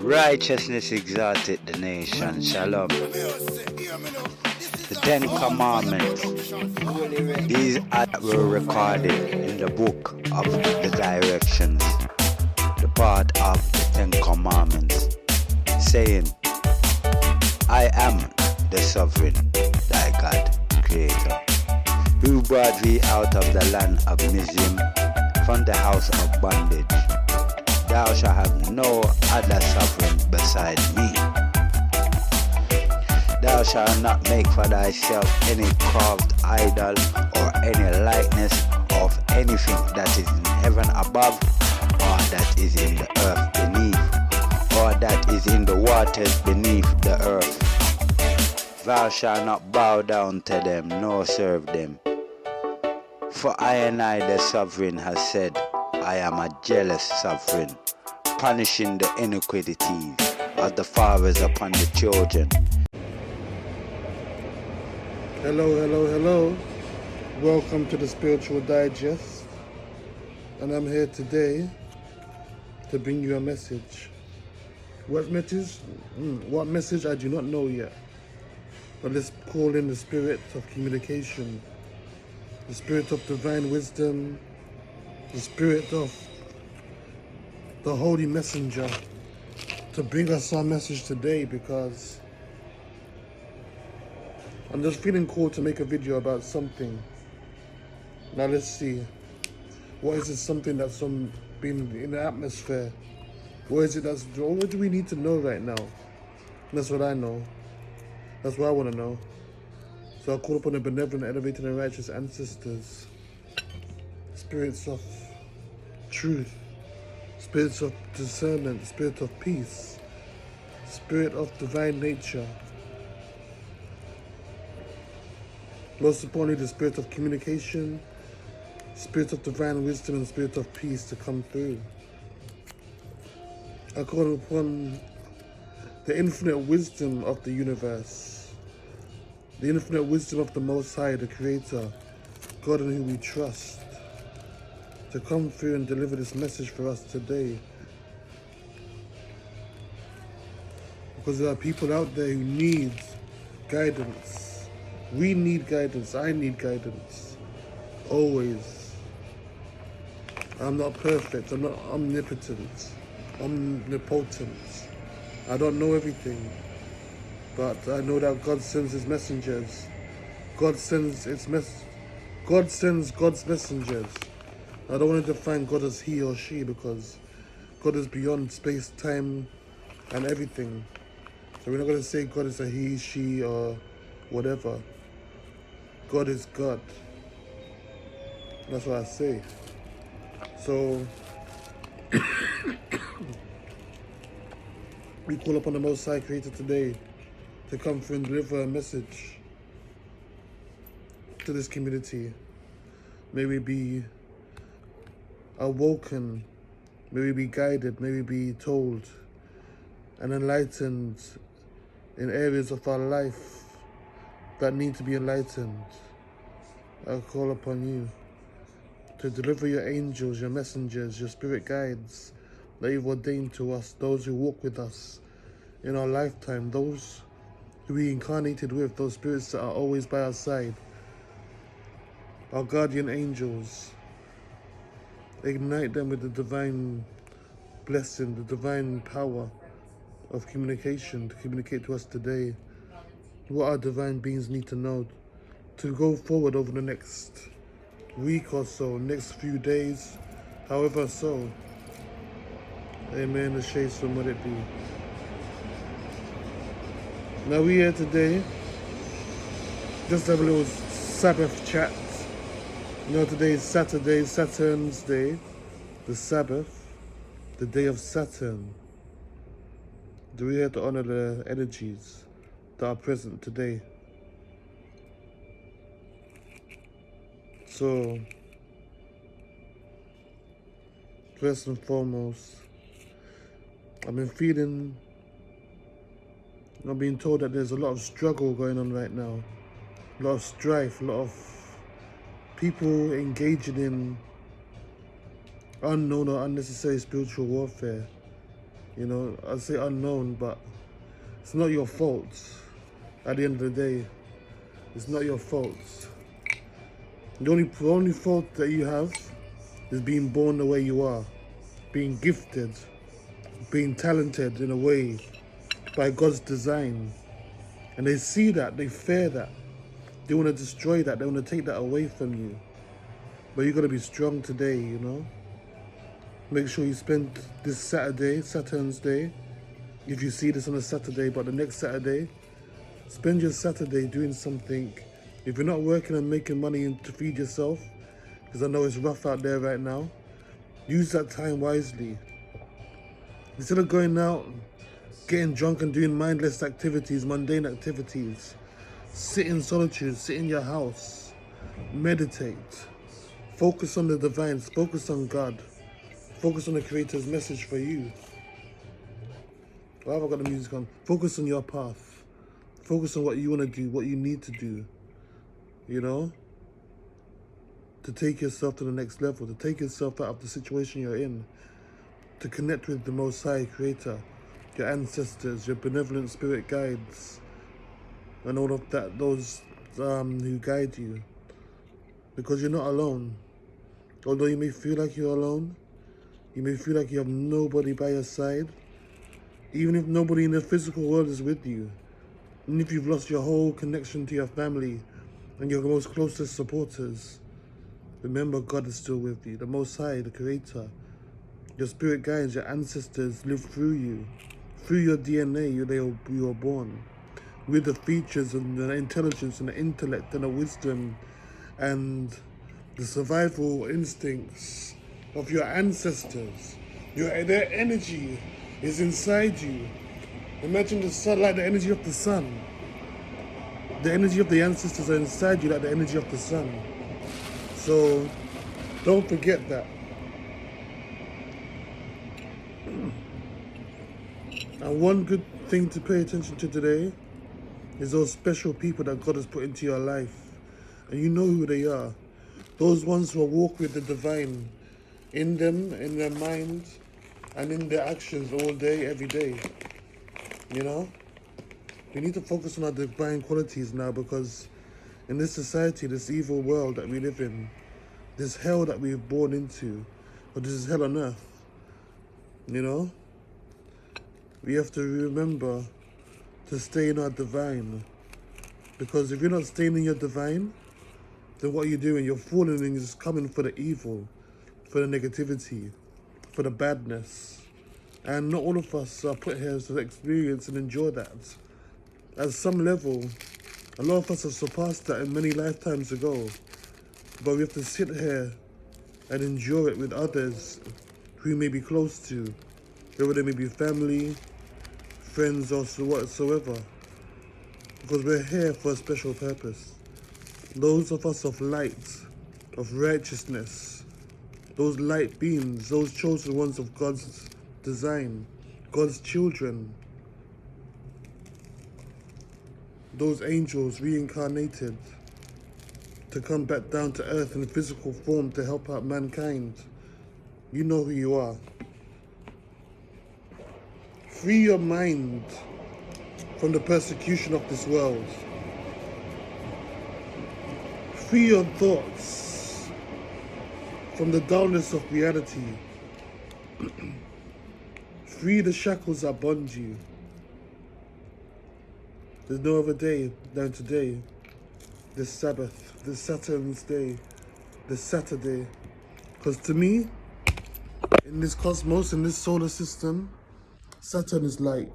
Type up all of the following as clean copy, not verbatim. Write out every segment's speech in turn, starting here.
Righteousness exalted the nation. Shalom. The Ten Commandments. These were recorded in the book of the directions, the part of the Ten Commandments, saying, I am the sovereign, thy God, creator, who brought thee out of the land of Mizraim, from the house of bondage. Thou shalt have no other sovereign beside me. Thou shalt not make for thyself any carved idol or any likeness of anything that is in heaven above, or that is in the earth beneath, or that is in the waters beneath the earth. Thou shalt not bow down to them, nor serve them. For I and I, the sovereign, has said, I am a jealous sovereign, punishing the iniquities of the fathers upon the children. Hello. Welcome to the Spiritual Digest. And I'm here today to bring you a message. What message? What message I do not know yet. But let's call in the spirit of communication, the spirit of divine wisdom, the spirit of the Holy Messenger to bring us our message today, because I'm just feeling called to make a video about something. Now let's see. What is it, something that's been in the atmosphere? What is it what do we need to know right now? That's what I know. That's what I want to know. So I call upon the benevolent, elevated and righteous ancestors, spirits of truth, spirits of discernment, spirit of peace, spirit of divine nature. Most importantly, the spirit of communication, spirit of divine wisdom and spirit of peace to come through. I call upon the infinite wisdom of the universe, the infinite wisdom of the Most High, the Creator, God in whom we trust, to come through and deliver this message for us today. Because there are people out there who need guidance. We need guidance. I need guidance. Always. I'm not perfect. I'm not omnipotent, omnipotent. I don't know everything. But I know that God sends his messengers. God sends God's messengers. I don't want to define God as he or she, because God is beyond space, time, and everything. So we're not going to say God is a he, she, or whatever. God is God. That's what I say. So we call upon the Most High Creator today to come through and deliver a message to this community. May we be awoken, may we be guided, may we be told and enlightened in areas of our life that need to be enlightened. I call upon you to deliver your angels, your messengers, your spirit guides that you've ordained to us, those who walk with us in our lifetime, those who we incarnated with, those spirits that are always by our side, our guardian angels. Ignite them with the divine blessing, the divine power of communication to communicate to us today what our divine beings need to know to go forward over the next week or so, next few days, however so. Amen. The shades from what it be. Now we here today, just have a little Sabbath chat. You know, today is Saturday, Saturn's day, the Sabbath, the day of Saturn. Do we here to honor the energies that are present today? So, first and foremost, I've been told that there's a lot of struggle going on right now, a lot of strife, a lot of people engaging in unknown or unnecessary spiritual warfare. You know, I say unknown, but it's not your fault. At the end of the day, it's not your fault. The only fault that you have is being born the way you are, being gifted, being talented in a way by God's design. And they see that, they fear that. They want to destroy that, they want to take that away from you. But you got to be strong today, you know. Make sure you spend this Saturday, Saturn's Day, if you see this on a Saturday, but the next Saturday, spend your Saturday doing something. If you're not working and making money to feed yourself, because I know it's rough out there right now, use that time wisely. Instead of going out, getting drunk and doing mindless activities, mundane activities, sit in solitude, sit in your house, meditate, focus on the divine, focus on God, focus on the Creator's message for you. Why have I got the music on? Focus on your path. Focus on what you want to do, what you need to do, you know, to take yourself to the next level, to take yourself out of the situation you're in, to connect with the Most High Creator, your ancestors, your benevolent spirit guides, and all of that, those who guide you, because you're not alone. Although you may feel like you're alone, you may feel like you have nobody by your side, even if nobody in the physical world is with you, and if you've lost your whole connection to your family and your most closest supporters, remember God is still with you. The Most High, the Creator, your spirit guides, your ancestors live through you. Through your DNA, you were born with the features and the intelligence and the intellect and the wisdom and the survival instincts of your ancestors. Their energy is inside you. Imagine the sun, like the energy of the sun. The energy of the ancestors are inside you like the energy of the sun. So don't forget that. And one good thing to pay attention to today is those special people that God has put into your life. And you know who they are. Those ones who walk with the divine in them, in their mind, and in their actions all day, every day. You know? We need to focus on our divine qualities now, because in this society, this evil world that we live in, this hell that we've born into, or this is hell on earth, you know? We have to remember to stay in our divine. Because if you're not staying in your divine, then what you're doing, you're falling and just coming for the evil, for the negativity, for the badness. And not all of us are put here to experience and enjoy that. At some level, a lot of us have surpassed that in many lifetimes ago. But we have to sit here and endure it with others who we may be close to, whether they may be family, friends, or whatsoever. Because we're here for a special purpose. Those of us of light, of righteousness, those light beings, those chosen ones of God's design, God's children, those angels reincarnated to come back down to earth in physical form to help out mankind. You know who you are. Free your mind from the persecution of this world. Free your thoughts from the dullness of reality. Free the shackles that bond you. There's no other day than today, this Sabbath, this Saturn's Day, this Saturday. Because to me, in this cosmos, in this solar system, Saturn is like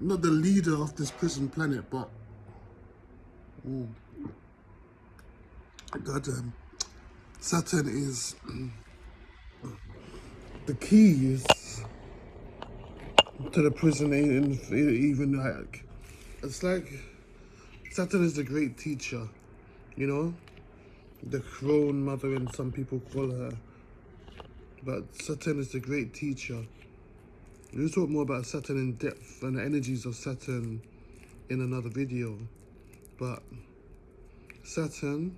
not the leader of this prison planet, but goddamn, Saturn is the keys to the prison. Even like, it's like Saturn is the great teacher, you know, the crone mother, and some people call her. But Saturn is the great teacher. We'll talk more about Saturn in depth and the energies of Saturn in another video. But Saturn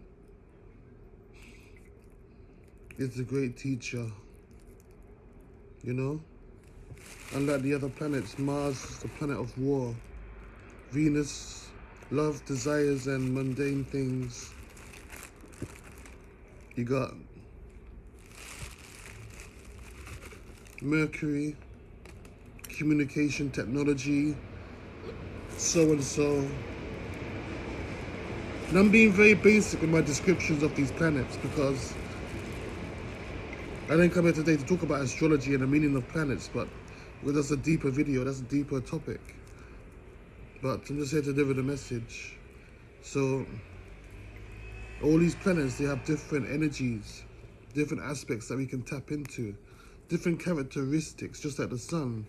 It's a great teacher, you know? Unlike the other planets, Mars is the planet of war. Venus, love, desires, and mundane things. You got Mercury, communication technology, so and so. And I'm being very basic with my descriptions of these planets because I didn't come here today to talk about astrology and the meaning of planets, but well, that's a deeper video, that's a deeper topic. But I'm just here to deliver the message. So, all these planets, they have different energies, different aspects that we can tap into, different characteristics, just like the sun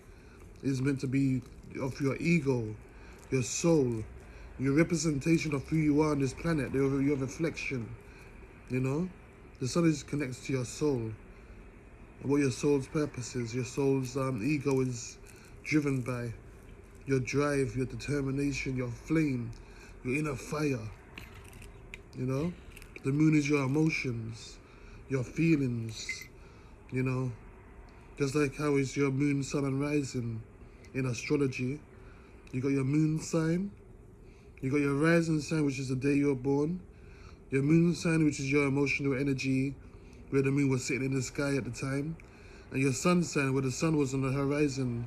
is meant to be of your ego, your soul, your representation of who you are on this planet, your reflection, you know? The sun connects to your soul, what your soul's purpose is, your soul's ego is driven by, your drive, your determination, your flame, your inner fire, you know? The moon is your emotions, your feelings, you know? Just like how is your moon, sun, and rising in astrology. You got your moon sign, you got your rising sign, which is the day you're born, your moon sign, which is your emotional energy, where the moon was sitting in the sky at the time, and your sun sign, where the sun was on the horizon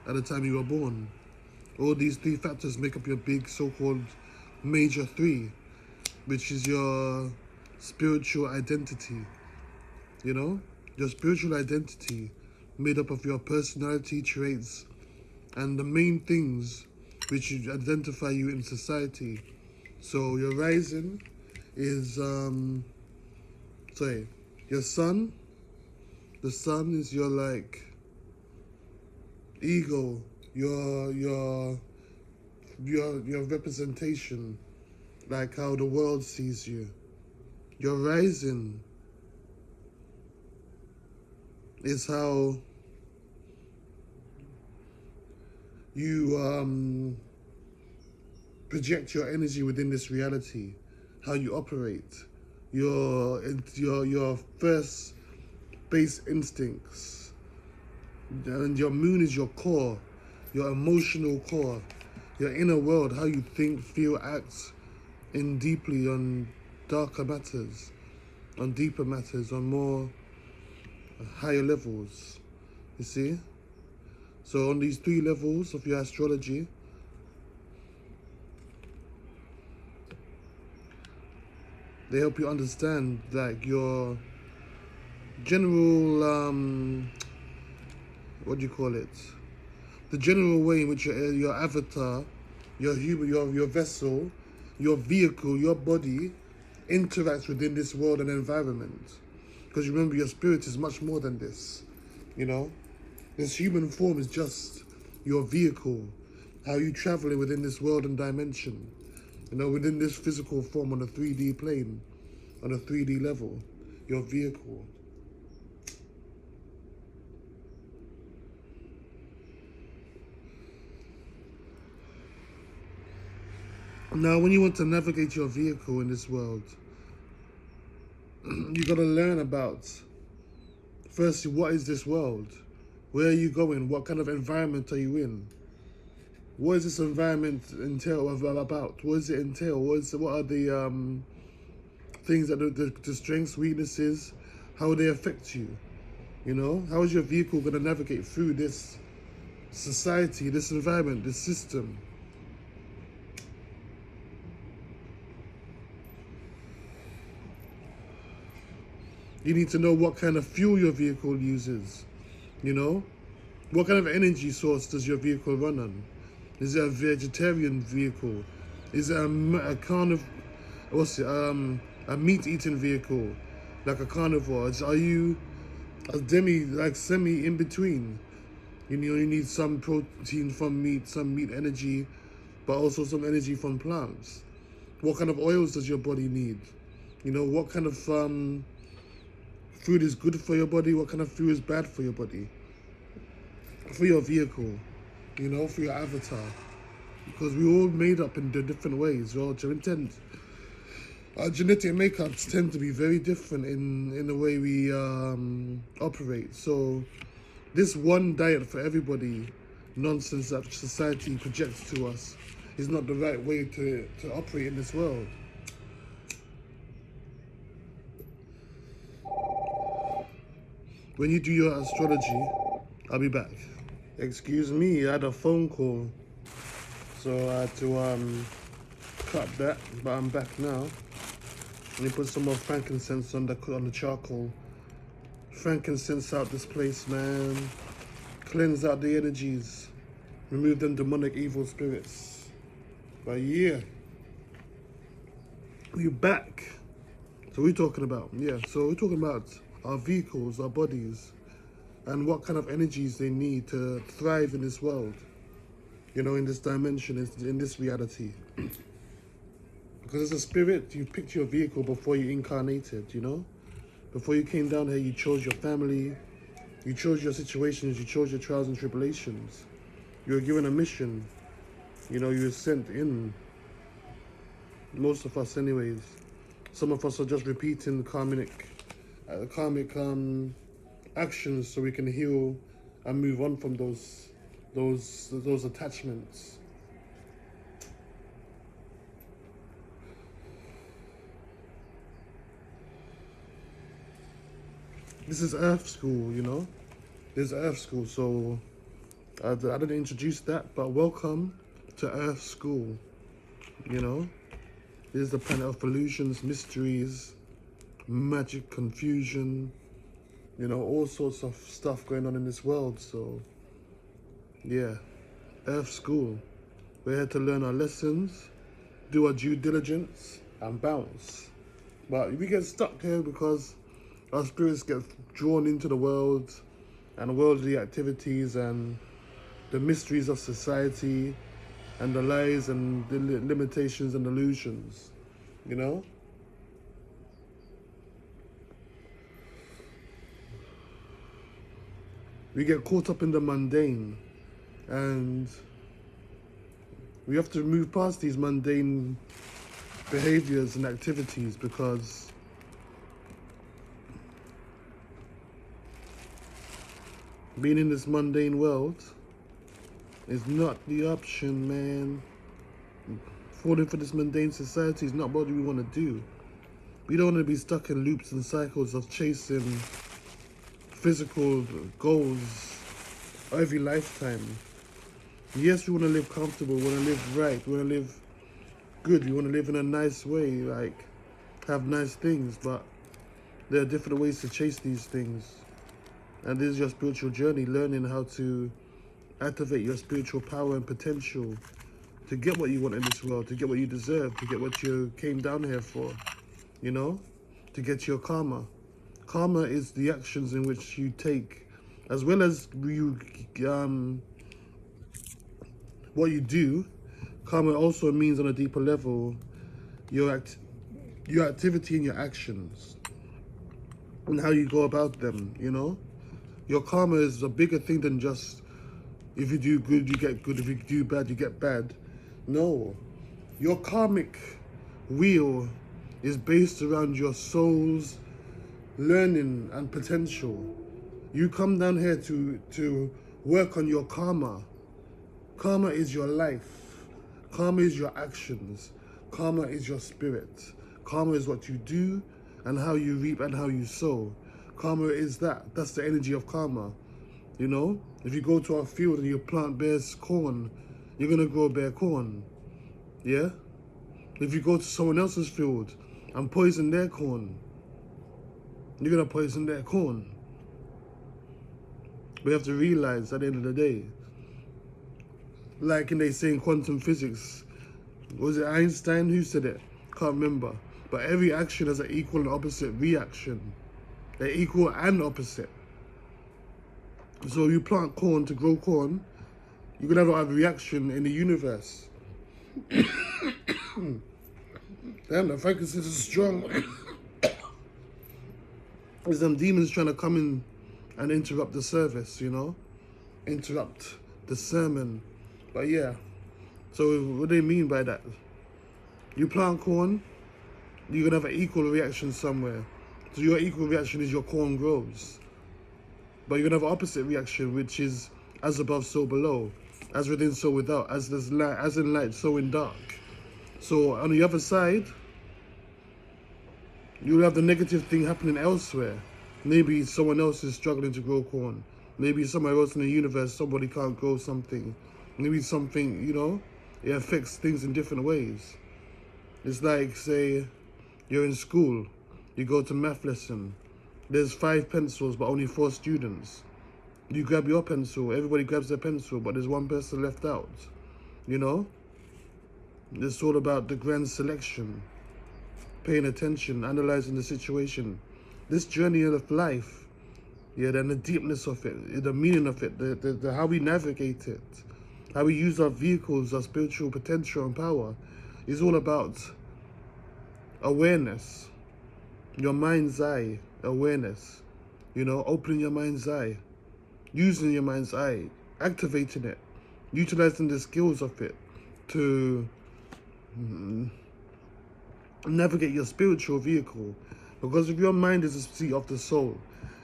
at the time you were born. All these three factors make up your big so-called major three, which is your spiritual identity, you know? Your spiritual identity made up of your personality traits and the main things which identify you in society. So your rising is, your sun. The sun is your like ego, your representation, like how the world sees you. Your rising is how you project your energy within this reality, how you operate, your first base instincts, and your moon is your core, your emotional core, your inner world, how you think, feel, act in deeply on darker matters, on deeper matters, on more higher levels, you see? So on these three levels of your astrology, they help you understand like your general, what do you call it? The general way in which your avatar, your human, your vessel, your vehicle, your body interacts within this world and environment. Because remember, your spirit is much more than this, you know? This human form is just your vehicle, how you travel within this world and dimension, you know, within this physical form on a 3D plane, on a 3D level, your vehicle. Now, when you want to navigate your vehicle in this world, you got to learn about, firstly, what is this world? Where are you going? What kind of environment are you in? What is this environment entail about? What does it entail? What are the things that the strengths, weaknesses, how they affect you? You know, how is your vehicle going to navigate through this society, this environment, this system? You need to know what kind of fuel your vehicle uses, you know? What kind of energy source does your vehicle run on? Is it a vegetarian vehicle? Is it a meat-eating vehicle, like a carnivore? Are you a semi in between? You know, you need some protein from meat, some meat energy, but also some energy from plants. What kind of oils does your body need? You know, what kind of food is good for your body? What kind of food is bad for your body? For your vehicle, you know, for your avatar. Because we all made up in the different ways. We're all different. Our genetic makeups tend to be very different in the way we operate. So this one diet for everybody nonsense that society projects to us is not the right way to operate in this world. When you do your astrology, I'll be back. Excuse me, I had a phone call, so I had to cut that, but I'm back now. Let me put some more frankincense on the charcoal. Frankincense out this place, man. Cleanse out the energies. Remove them demonic evil spirits. But yeah, we're back. So what are we talking about? Yeah, so we're talking about our vehicles, our bodies, and what kind of energies they need to thrive in this world. You know, in this dimension, in this reality. Because as a spirit, you picked your vehicle before you incarnated, you know? Before you came down here, you chose your family, you chose your situations, you chose your trials and tribulations. You were given a mission, you know, you were sent in. Most of us anyways. Some of us are just repeating karmic actions so we can heal and move on from those attachments. This is Earth School, you know? This is Earth School, so I didn't introduce that, but welcome to Earth School, you know? This is the planet of illusions, mysteries, magic, confusion, you know, all sorts of stuff going on in this world, so yeah, Earth School. We're here to learn our lessons, do our due diligence, and bounce. But we get stuck here because our spirits get drawn into the world and worldly activities and the mysteries of society and the lies and the limitations and illusions, you know? We get caught up in the mundane, and we have to move past these mundane behaviors and activities, because being in this mundane world is not the option, man. Falling for this mundane society is not what we want to do. We don't want to be stuck in loops and cycles of chasing physical goals every lifetime. Yes, we want to live comfortable, we want to live right, we want to live good, we want to live in a nice way, like have nice things, but there are different ways to chase these things. And this is your spiritual journey, learning how to activate your spiritual power and potential to get what you want in this world, to get what you deserve, to get what you came down here for, you know, to get your karma. Karma is the actions in which you take, as well as you what you do. Karma also means on a deeper level your activity and your actions and how you go about them, you know. Your karma is a bigger thing than just if you do good you get good, if you do bad you get bad. No, your karmic wheel is based around your soul's learning and potential. You come down here to work on your karma. Karma is your life. Karma is your actions. Karma is your spirit. Karma is what you do and how you reap and how you sow. Karma is that. That's the energy of karma. You know, if you go to a field and you plant bare corn, you're gonna grow bare corn. Yeah? If you go to someone else's field and poison their corn, you're gonna poison their corn. We have to realize at the end of the day, like they say in quantum physics, was it Einstein who said it? Can't remember. But every action has an equal and opposite reaction. They're equal and opposite. So you plant corn to grow corn, you're gonna have a reaction in the universe. Damn, the frankincense is strong. There's them demons trying to come in and interrupt the service, you know? Interrupt the sermon. But yeah, so what do they mean by that? You plant corn, you're going to have an equal reaction somewhere. So your equal reaction is your corn grows. But you're going to have an opposite reaction, which is as above, so below. As within, so without. As in light, so in dark. So on the other side, you'll have the negative thing happening elsewhere. Maybe someone else is struggling to grow corn. Maybe somewhere else in the universe, somebody can't grow something. Maybe something, you know, it affects things in different ways. It's like, say, you're in school, you go to math lesson. There's 5 pencils, but only 4 students. You grab your pencil, everybody grabs their pencil, but there's one person left out, you know? It's all about the grand selection, paying attention, analyzing the situation. This journey of life, yeah, then the deepness of it, the meaning of it, the how we navigate it, how we use our vehicles, our spiritual potential and power, is all about awareness, your mind's eye awareness, you know, opening your mind's eye, using your mind's eye, activating it, utilizing the skills of it to navigate your spiritual vehicle. Because if your mind is the seat of the soul,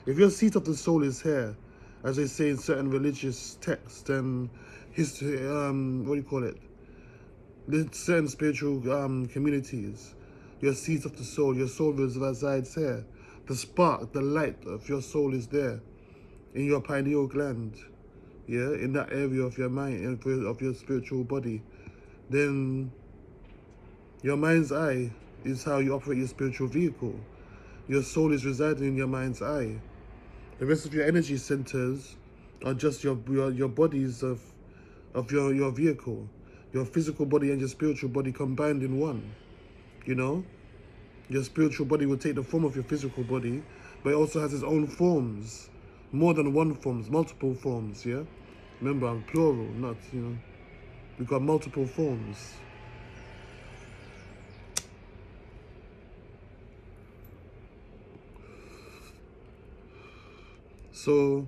if your seat of the soul is here, as they say in certain religious texts and history, what do you call it? There's certain spiritual communities, your seat of the soul, your soul resides here. The spark, the light of your soul is there, in your pineal gland, yeah, in that area of your mind, of your spiritual body. Then your mind's eye is how you operate your spiritual vehicle. Your soul is residing in your mind's eye. The rest of your energy centers are just your bodies of your vehicle, your physical body and your spiritual body combined in one. You know, your spiritual body will take the form of your physical body, but it also has its own forms, more than one forms, multiple forms. Yeah, remember I'm plural, not, you know, we've got multiple forms. So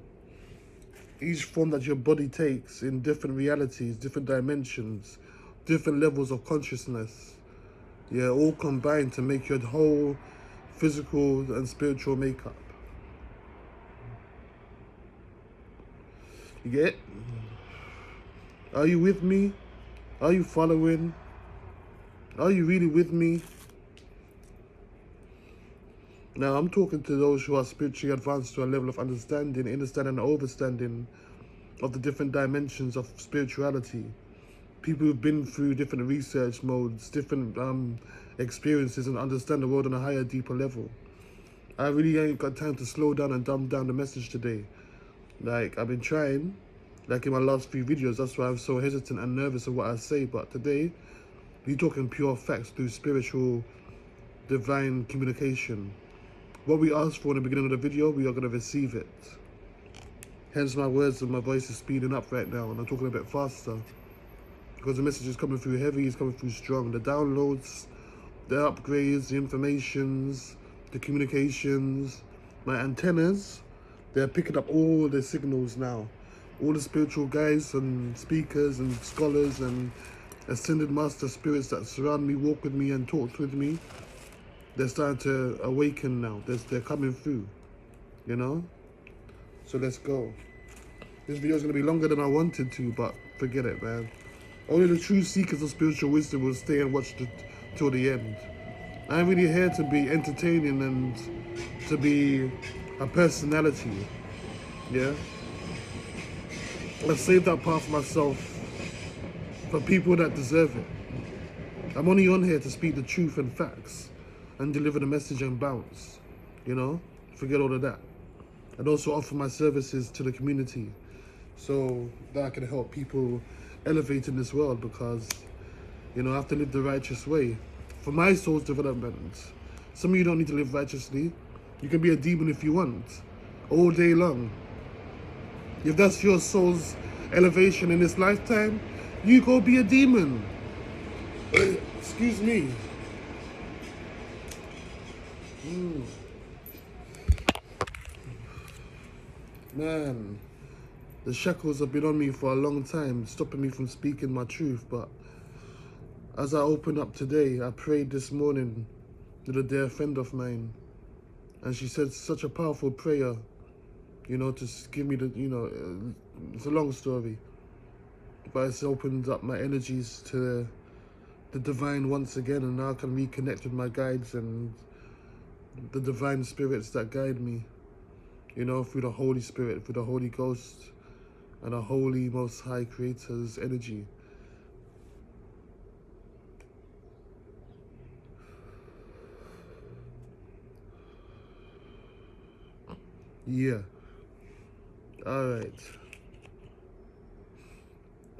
each form that your body takes in different realities, different dimensions, different levels of consciousness, yeah, all combined to make your whole physical and spiritual makeup. You get it? Are you with me? Are you following? Are you really with me? Now, I'm talking to those who are spiritually advanced to a level of understanding and overstanding of the different dimensions of spirituality. People who've been through different research modes, different experiences, and understand the world on a higher, deeper level. I really ain't got time to slow down and dumb down the message today. Like, I've been trying, like in my last few videos, that's why I'm so hesitant and nervous of what I say, but today, we're talking pure facts through spiritual, divine communication. What we asked for in the beginning of the video, we are going to receive it. Hence my words and my voice is speeding up right now, and I'm talking a bit faster. Because the message is coming through heavy, it's coming through strong. The downloads, the upgrades, the informations, the communications, my antennas, they're picking up all the signals now. All the spiritual guides and speakers and scholars and ascended master spirits that surround me, walk with me and talk with me, they're starting to awaken now. They're coming through, you know? So let's go. This video is going to be longer than I wanted to, but forget it, man. Only the true seekers of spiritual wisdom will stay and watch till the end. I'm really here to be entertaining and to be a personality, yeah? I've saved that part for myself, for people that deserve it. I'm only on here to speak the truth and facts and deliver the message and bounce, you know? Forget all of that. And also offer my services to the community so that I can help people elevate in this world, because, you know, I have to live the righteous way for my soul's development. Some of you don't need to live righteously. You can be a demon if you want, all day long. If that's your soul's elevation in this lifetime, you go be a demon. Excuse me. Man, the shackles have been on me for a long time, stopping me from speaking my truth. But as I opened up today, I prayed this morning with a dear friend of mine, and she said such a powerful prayer, you know, to give me the, you know, it's a long story, but it's opened up my energies to the divine once again, and now I can reconnect with my guides and the divine spirits that guide me, you know, through the Holy Spirit, through the Holy Ghost, and a holy, most high creator's energy. Yeah. Alright.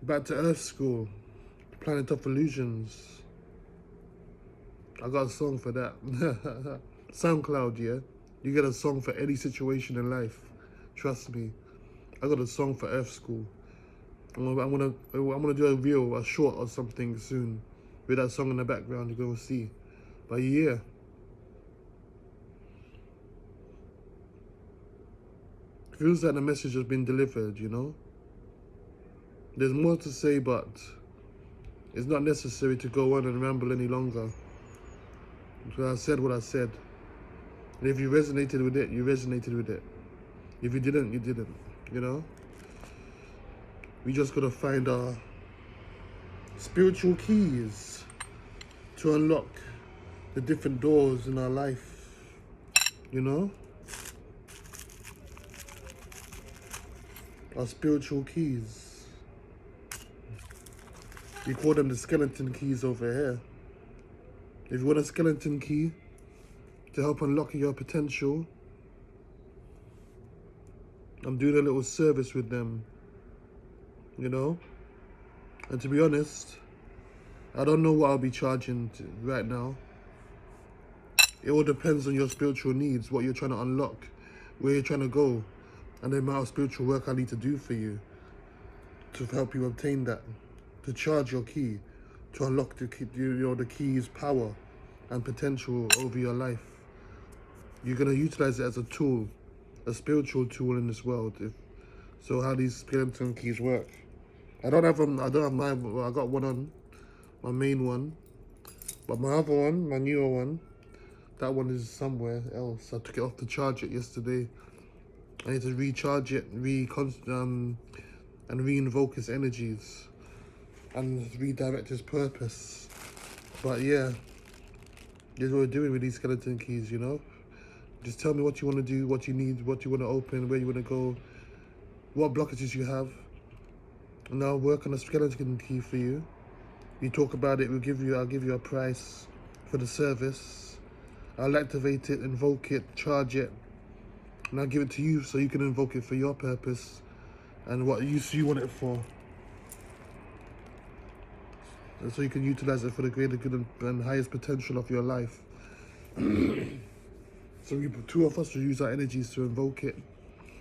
Back to Earth School. Planet of Illusions. I got a song for that. SoundCloud, yeah? You get a song for any situation in life. Trust me. I got a song for Earth School. I'm gonna do a reel, a short or something soon with that song in the background. You're gonna see. But yeah, feels like the message has been delivered. You know, there's more to say, but it's not necessary to go on and ramble any longer. So I said what I said, and if you resonated with it, you resonated with it. If you didn't, you didn't. You know, we just gotta find our spiritual keys to unlock the different doors in our life, you know? Our spiritual keys. We call them the skeleton keys over here. If you want a skeleton key to help unlock your potential, I'm doing a little service with them, you know? And to be honest, I don't know what I'll be charging right now. It all depends on your spiritual needs, what you're trying to unlock, where you're trying to go, and the amount of spiritual work I need to do for you to help you obtain that, to charge your key, to unlock the key, you know, the key's power and potential over your life. You're gonna utilize it as a tool, a spiritual tool in this world. So how these skeleton keys work? I don't have mine. Well, I got one on, my main one, but my other one, my newer one, that one is somewhere else. I took it off to charge it yesterday. I need to recharge it, and re-invoke its energies and redirect its purpose. But yeah, this is what we're doing with these skeleton keys, you know? Just tell me what you want to do, what you need, what you want to open, where you want to go, what blockages you have, and I'll work on a skeleton key for you. You talk about it, I'll give you a price for the service. I'll activate it, invoke it, charge it, and I'll give it to you so you can invoke it for your purpose and what use you want it for. And so you can utilize it for the greater good and highest potential of your life. So two of us will use our energies to invoke it,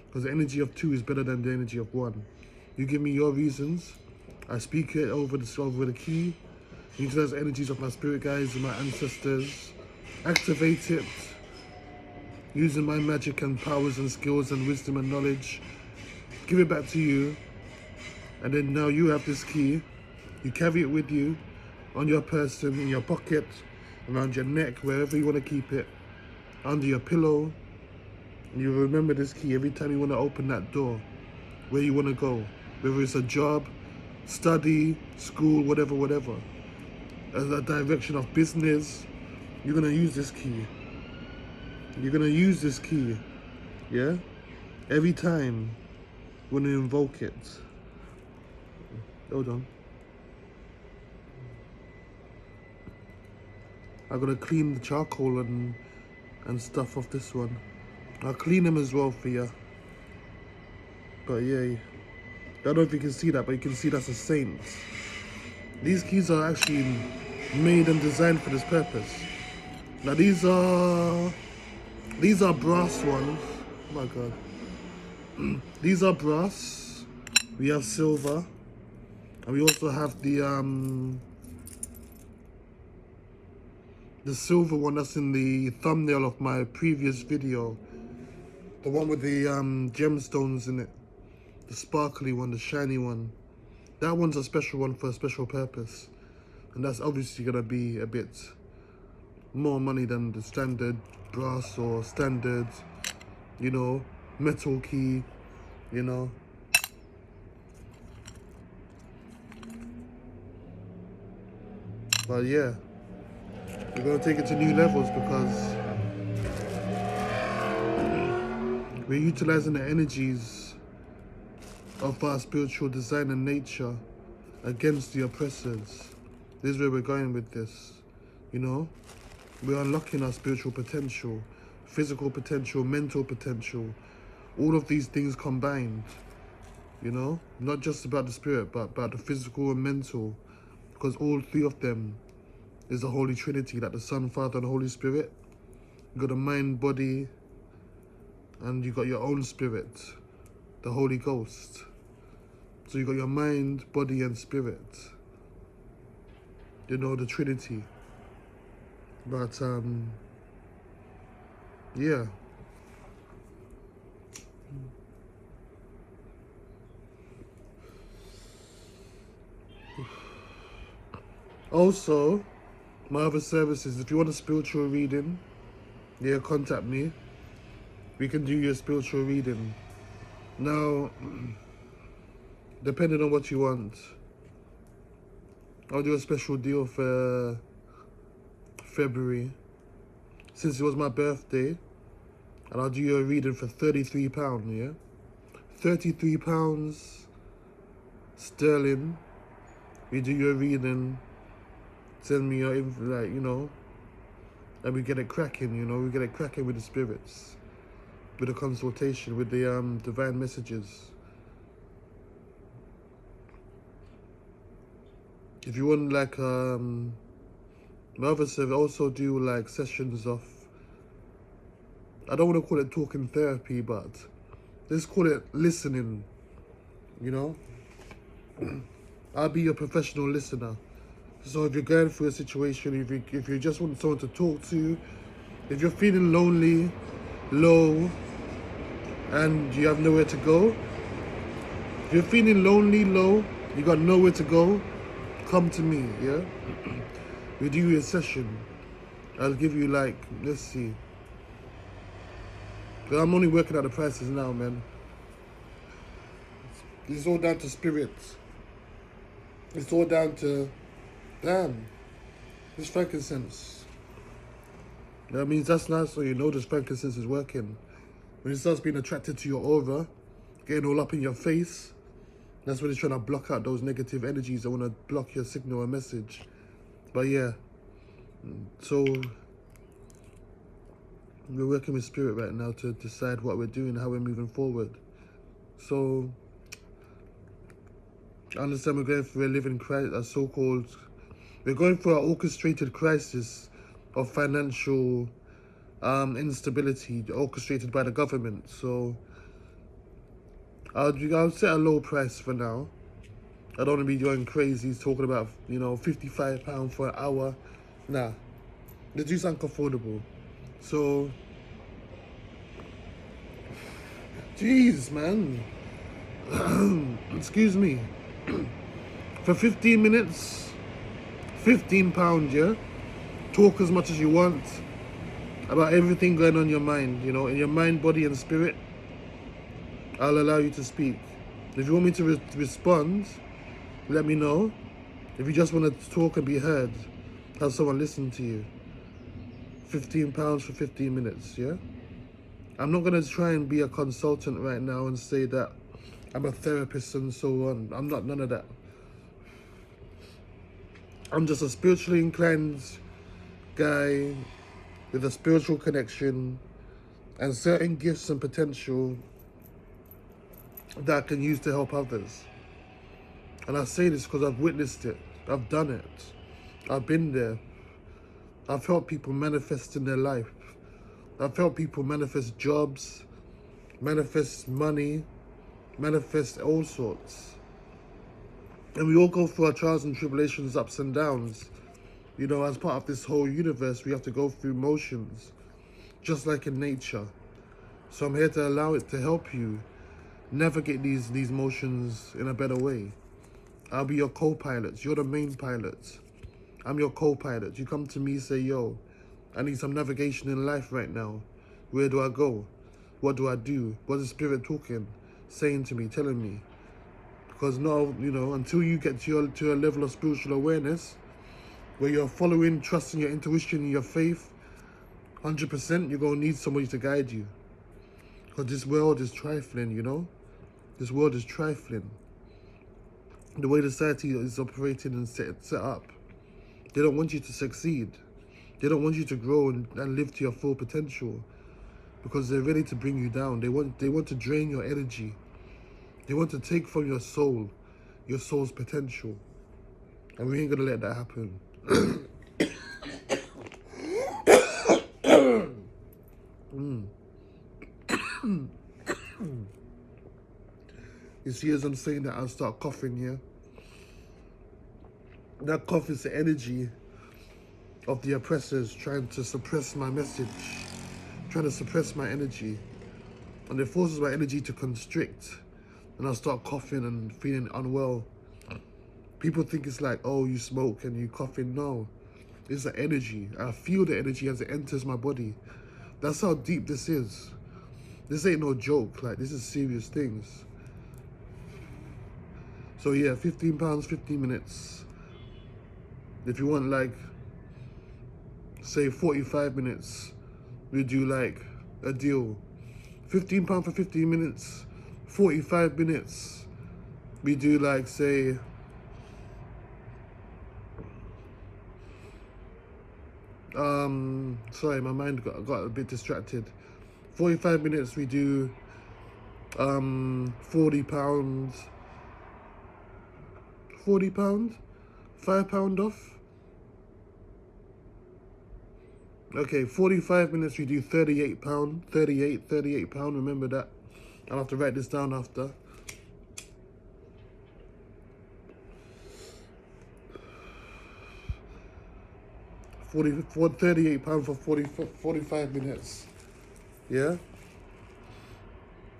because the energy of two is better than the energy of one. You give me your reasons, I speak it over the key, utilize the energies of my spirit guides and my ancestors, activate it, using my magic and powers and skills and wisdom and knowledge, give it back to you, and then now you have this key. You carry it with you on your person, in your pocket, around your neck, wherever you want to keep it, under your pillow. And you remember this key every time you want to open that door, where you want to go, whether it's a job, study, school, whatever. As a direction of business, you're going to use this key. You're going to use this key, yeah? Every time you want to invoke it. Hold on. I'm going to clean the charcoal and stuff off this one. I'll clean them as well for you. But yeah, I don't know if you can see that, but you can see that's a saint. These keys are actually made and designed for this purpose. Now these are brass ones. Oh my god. These are brass. We have silver. And we also have the silver one that's in the thumbnail of my previous video. The one with the gemstones in it. The sparkly one, the shiny one. That one's a special one for a special purpose. And that's obviously going to be a bit more money than the standard brass or standard, you know, metal key, you know. But yeah, we're going to take it to new levels because we're utilizing the energies of our spiritual design and nature against the oppressors. This is where we're going with this, you know. We're unlocking our spiritual potential, physical potential, mental potential, all of these things combined, you know. Not just about the spirit, but about the physical and mental, because all three of them is the Holy Trinity, like the Son, Father, and Holy Spirit. You got the mind, body, and you got your own spirit, the Holy Ghost. So you got your mind, body, and spirit. You know, the Trinity. But yeah. Also, my other services, if you want a spiritual reading, yeah, contact me. We can do your spiritual reading. Now, depending on what you want, I'll do a special deal for February, since it was my birthday, and I'll do you a reading for £33, yeah? £33 sterling. We do your reading, send me your, like, you know, and we get it cracking, you know, we get it cracking with the spirits, with the consultation, with the divine messages. If you want, like, my other service also do like sessions of, I don't want to call it talking therapy, but let's call it listening, you know. I'll be your professional listener. So if you're going through a situation, if you just want someone to talk to, if you're feeling lonely, low, and you have nowhere to go, if you're feeling lonely, low, you got nowhere to go, come to me, yeah? We do a session. I'll give you, like, let's see. I'm only working out the prices now, man. It's all down to spirits. It's all down to, damn, this frankincense. That means that's nice, so you know this frankincense is working. When it starts being attracted to your aura, getting all up in your face, that's when it's trying to block out those negative energies that want to block your signal or message. But yeah, so we're working with spirit right now to decide what we're doing, how we're moving forward. So I understand we're going through a living crisis, a so-called, we're going through an orchestrated crisis of financial instability orchestrated by the government. So I'll set a low price for now. I don't want to be going crazy talking about, you know, £55 for an hour. Nah, let's do something affordable. So, jeez, man. Excuse me. For 15 minutes, £15, yeah? Talk as much as you want about everything going on in your mind, you know, in your mind, body, and spirit. I'll allow you to speak. If you want me to respond, let me know. If you just want to talk and be heard, have someone listen to you. £15 for 15 minutes, yeah? I'm not going to try and be a consultant right now and say that I'm a therapist and so on. I'm not none of that. I'm just a spiritually inclined guy with a spiritual connection and certain gifts and potential that I can use to help others. And I say this because I've witnessed it. I've done it. I've been there. I've helped people manifest in their life. I've helped people manifest jobs, manifest money, manifest all sorts. And we all go through our trials and tribulations, ups and downs. You know, as part of this whole universe, we have to go through motions, just like in nature. So I'm here to allow it to help you navigate these motions in a better way. I'll be your co-pilot. You're the main pilot. I'm your co-pilot. You come to me, say, yo, I need some navigation in life right now. Where do I go? What do I do? What's the spirit talking, saying to me, telling me? Because now, until you get to a level of spiritual awareness where you're following, trusting your intuition and your faith 100%, you're going to need somebody to guide you. Because this world is trifling, This world is trifling. The way the society is operating and set up, they don't want you to succeed. They don't want you to grow and live to your full potential, because they're ready to bring you down. They want to drain your energy. They want to take from your soul's potential. And we ain't gonna let that happen. You see, as I'm saying that, I'll start coughing, yeah? That cough is the energy of the oppressors trying to suppress my message, trying to suppress my energy. And it forces my energy to constrict. And I'll start coughing and feeling unwell. People think it's like, oh, you smoke and you coughing. No, it's the energy. I feel the energy as it enters my body. That's how deep this is. This ain't no joke. Like, this is serious things. So yeah, £15, 15 minutes. If you want, like, say 45 minutes, we do like a deal. £15 for 15 minutes, 45 minutes. We do like, say, sorry, my mind got a bit distracted. 45 minutes, we do £40. £40? £5 off? Okay, 45 minutes, we do £38. 38 pound, remember that. I'll have to write this down after. £38 for 45 minutes. Yeah?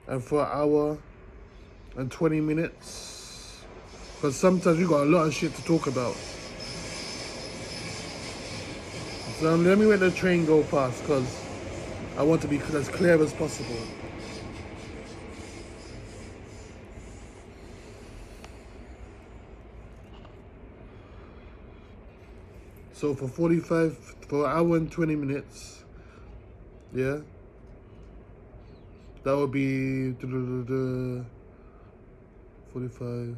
And for an hour and 20 minutes. Because sometimes we got a lot of shit to talk about. So let me let the train go past, because I want to be as clear as possible. So for an hour and 20 minutes, yeah, that would be 45.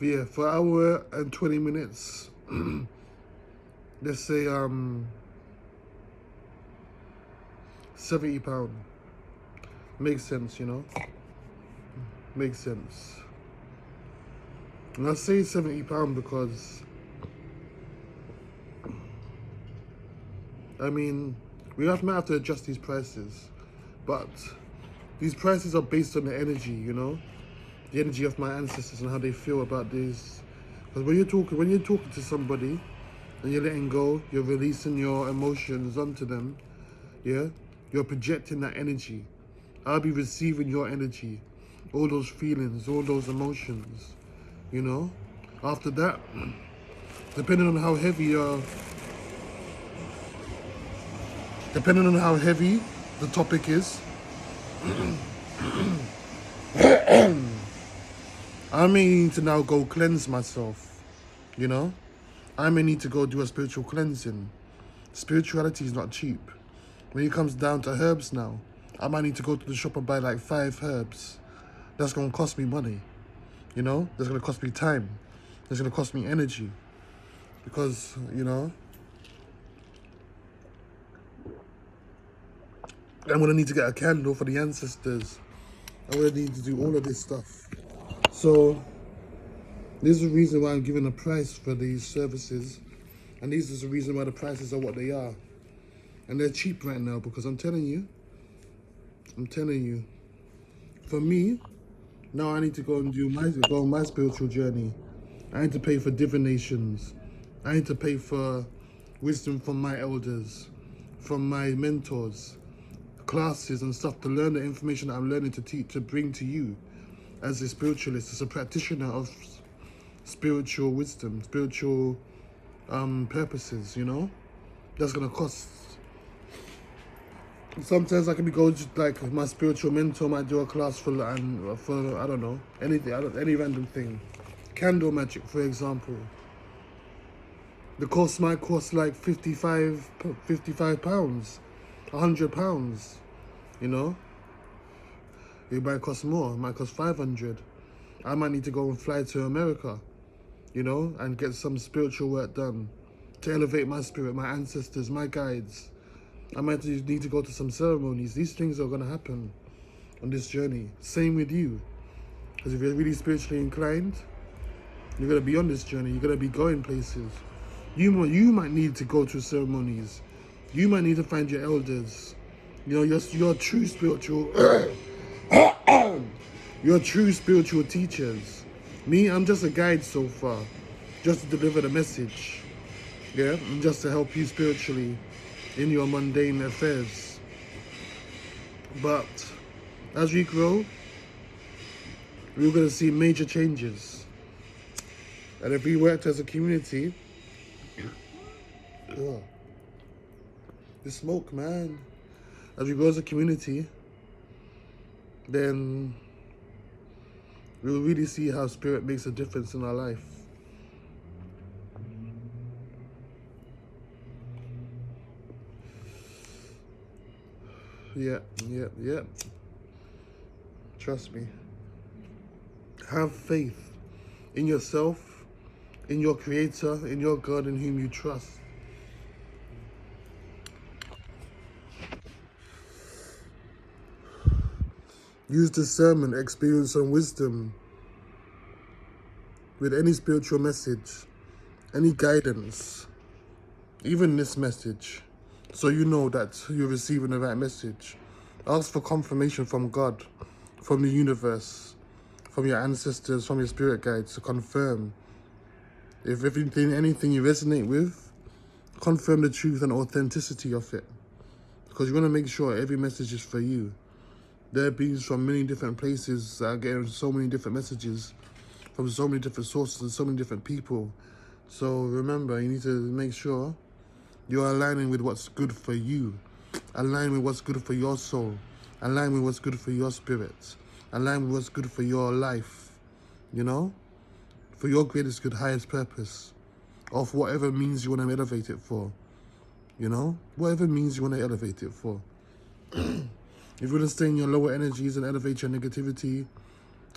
Yeah, for an hour and 20 minutes, let's say £70. Makes sense, Makes sense. And I say £70 because, I mean, we might have to adjust these prices, but these prices are based on the energy, the energy of my ancestors and how they feel about this. Because when you're talking to somebody and you're letting go, you're releasing your emotions onto them, yeah, you're projecting that energy. I'll be receiving your energy, all those feelings, all those emotions, After that, depending on how heavy the topic is, I may need to now go cleanse myself, I may need to go do a spiritual cleansing. Spirituality is not cheap. When it comes down to herbs now, I might need to go to the shop and buy like 5 herbs. That's going to cost me money, That's going to cost me time. That's going to cost me energy. Because, I'm going to need to get a candle for the ancestors. I'm going to need to do all of this stuff. So, this is the reason why I'm giving a price for these services. And this is the reason why the prices are what they are. And they're cheap right now, because I'm telling you, for me, now I need to go and go on my spiritual journey. I need to pay for divinations. I need to pay for wisdom from my elders, from my mentors, classes and stuff, to learn the information that I'm learning to teach, to bring to you. as a spiritualist, as a practitioner of spiritual wisdom, spiritual purposes, you know? That's gonna cost. Sometimes I can be going to, like, my spiritual mentor might do a class for I don't know, anything, any random thing. Candle magic, for example. The cost might cost like £55, £100, you know? It might cost more, it might cost 500. I might need to go and fly to America, you know, and get some spiritual work done to elevate my spirit, my ancestors, my guides. I might need to go to some ceremonies. These things are going to happen on this journey. Same with you. Because if you're really spiritually inclined, you're going to be on this journey. You're going to be going places. You might need to go to ceremonies. You might need to find your elders. You know, your true spiritual... your true spiritual teachers. Me, I'm just a guide so far. Just to deliver the message. Yeah? And just to help you spiritually in your mundane affairs. But as we grow, we're going to see major changes. And if we worked as a community, the smoke, man. As we grow as a community, then we'll really see how spirit makes a difference in our life. Yeah. Trust me. Have faith in yourself, in your Creator, in your God in whom you trust. Use discernment, experience, and wisdom with any spiritual message, any guidance, even this message, so you know that you're receiving the right message. Ask for confirmation from God, from the universe, from your ancestors, from your spirit guides to confirm. If anything you resonate with, confirm the truth and authenticity of it. Because you want to make sure every message is for you. There are beings from many different places that are getting so many different messages from so many different sources and so many different people. So remember, you need to make sure you're aligning with what's good for you. Align with what's good for your soul. Align with what's good for your spirit. Align with what's good for your life. You know? For your greatest good, highest purpose. Of whatever means you want to elevate it for. You know? Whatever means you want to elevate it for. If you want to stay in your lower energies and elevate your negativity,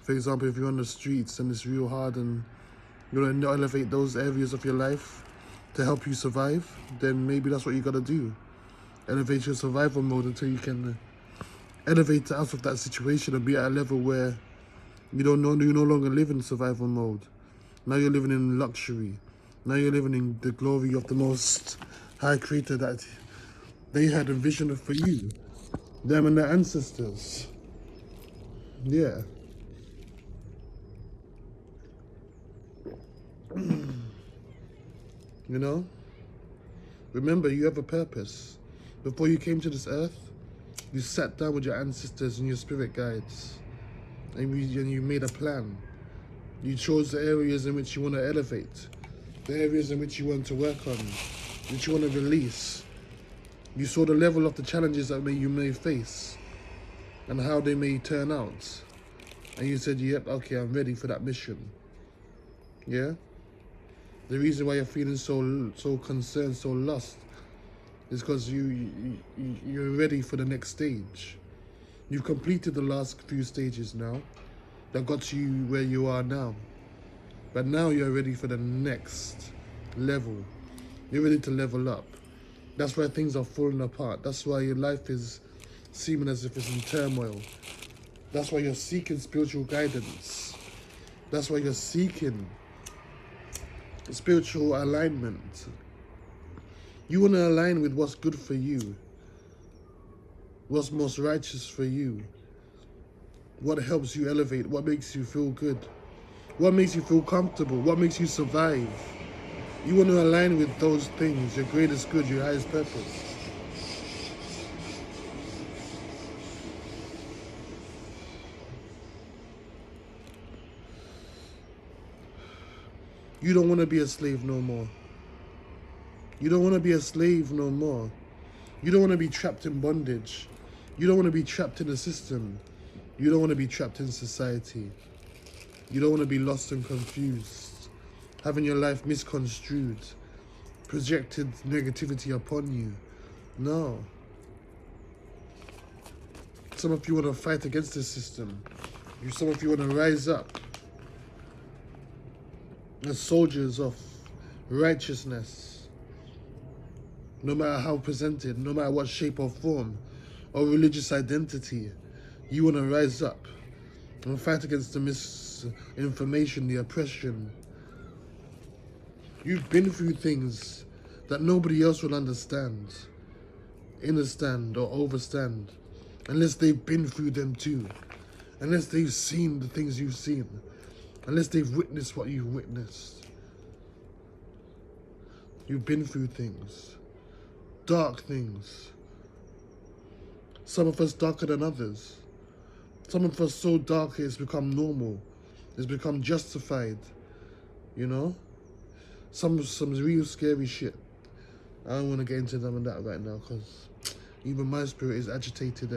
for example, if you're on the streets and it's real hard and you want to elevate those areas of your life to help you survive, then maybe that's what you got to do. Elevate your survival mode until you can elevate out of that situation and be at a level where you no longer live in survival mode. Now you're living in luxury. Now you're living in the glory of the Most High Creator that they had envisioned for you. Them and their ancestors. Yeah. You know? Remember, you have a purpose. Before you came to this earth, you sat down with your ancestors and your spirit guides. And you made a plan. You chose the areas in which you want to elevate. The areas in which you want to work on. Which you want to release. You saw the level of the challenges that you may face. And how they may turn out. And you said, yep, okay, I'm ready for that mission. Yeah? The reason why you're feeling so concerned, so lost, is because you're ready for the next stage. You've completed the last few stages now that got you where you are now. But now you're ready for the next level. You're ready to level up. That's why things are falling apart. That's why your life is seeming as if it's in turmoil. That's why you're seeking spiritual guidance. That's why you're seeking spiritual alignment. You want to align with what's good for you. What's most righteous for you. What helps you elevate. What makes you feel good. What makes you feel comfortable. What makes you survive. You want to align with those things. Your greatest good, your highest purpose. You don't want to be a slave no more. You don't want to be a slave no more. You don't want to be trapped in bondage. You don't want to be trapped in a system. You don't want to be trapped in society. You don't want to be lost and confused, having your life misconstrued, projected negativity upon you. No. Some of you want to fight against this system. Some of you want to rise up as soldiers of righteousness, no matter how presented, no matter what shape or form or religious identity. You want to rise up and fight against the misinformation, the oppression. You've been through things that nobody else will understand or overstand, unless they've been through them too, unless they've seen the things you've seen, unless they've witnessed what you've witnessed. You've been through things, dark things. Some of us darker than others. Some of us so dark it's become normal. It's become justified, you know? Some real scary shit. I don't want to get into them and that right now, because even my spirit is agitated